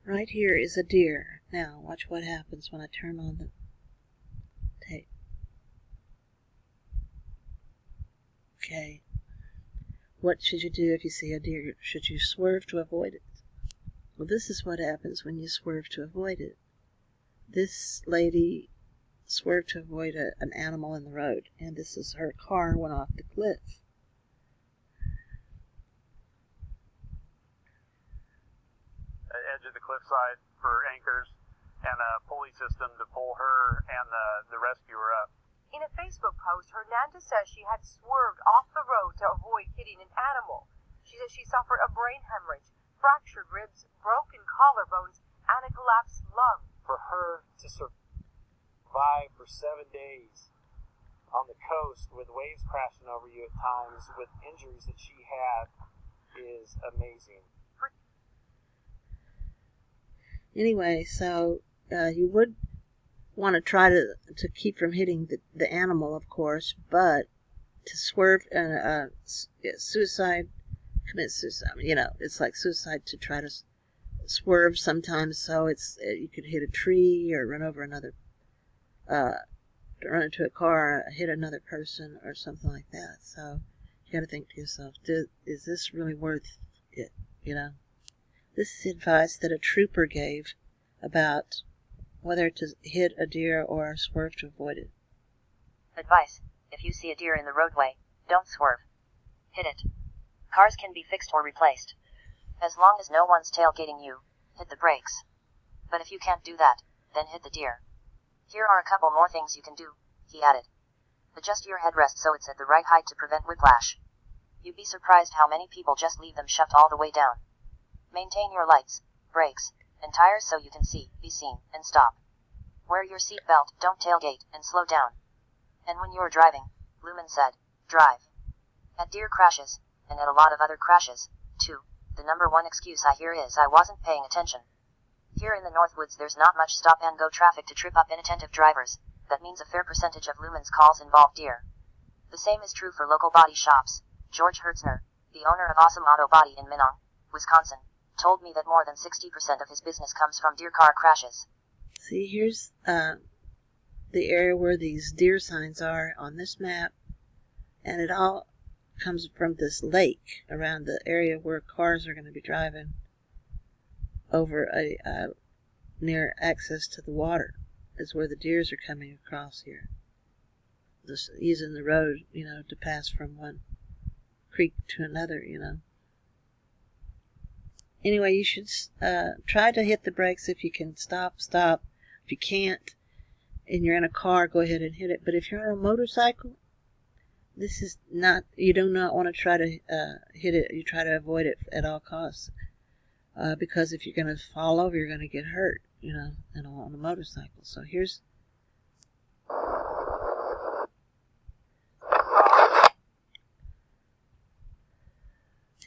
Right here is a deer. Now, watch what happens when I turn on the tape. Okay. What should you do if you see a deer? Should you swerve to avoid it? Well, this is what happens when you swerve to avoid it. This lady swerved to avoid an animal in the road, and this is her car went off the cliff. Edge of the cliffside for anchors and a pulley system to pull her and the rescuer up. In a Facebook post, Hernandez says she had swerved off the road to avoid hitting an animal. She says she suffered a brain hemorrhage, fractured ribs, broken collarbones, and a collapsed lung. For her to survive for 7 days on the coast with waves crashing over you at times with injuries that she had is amazing. Anyway, so you would want to try to keep from hitting the animal, of course, but to swerve commit suicide, it's like suicide to try to swerve sometimes, so you could hit a tree or run over another, run into a car, hit another person or something like that. So you got to think to yourself, is this really worth it, This is advice that a trooper gave about whether to hit a deer or swerve to avoid it. Advice: if you see a deer in the roadway, don't swerve. Hit it. Cars can be fixed or replaced. As long as no one's tailgating you, hit the brakes. But if you can't do that, then hit the deer. Here are a couple more things you can do, he added. Adjust your headrest so it's at the right height to prevent whiplash. You'd be surprised how many people just leave them shoved all the way down. Maintain your lights, brakes, and tires so you can see, be seen, and stop. Wear your seatbelt, don't tailgate, and slow down. And when you're driving, Lumen said, drive. At deer crashes, and at a lot of other crashes, too, the number one excuse I hear is I wasn't paying attention. Here in the Northwoods there's not much stop-and-go traffic to trip up inattentive drivers. That means a fair percentage of Lumen's calls involve deer. The same is true for local body shops. George Hertzner, the owner of Awesome Auto Body in Minong, Wisconsin, told me that more than 60% of his business comes from deer car crashes. See, here's the area where these deer signs are on this map, and it all comes from this lake around the area where cars are going to be driving over near access to the water is where the deers are coming across here. Just using the road, to pass from one creek to another, Anyway, you should try to hit the brakes if you can. Stop. If you can't, and you're in a car, go ahead and hit it. But if you're on a motorcycle, you do not want to try to hit it. You try to avoid it at all costs. Because if you're going to fall over, you're going to get hurt, on a motorcycle. So here's...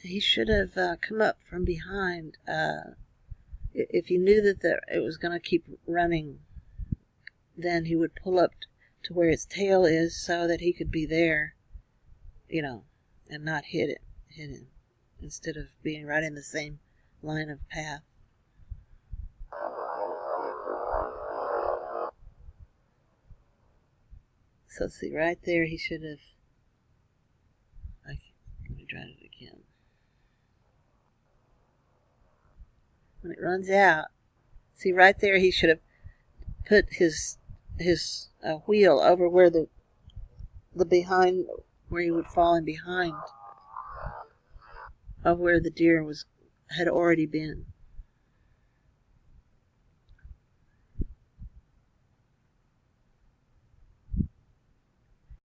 He should have come up from behind. If he knew that it was going to keep running, then he would pull up to where its tail is so that he could be there, and not hit him, instead of being right in the same line of path. So see, right there he should have... Let me try it again. When it runs out, see right there he should have put his wheel over where the behind, where he would fall in behind of where the deer had already been.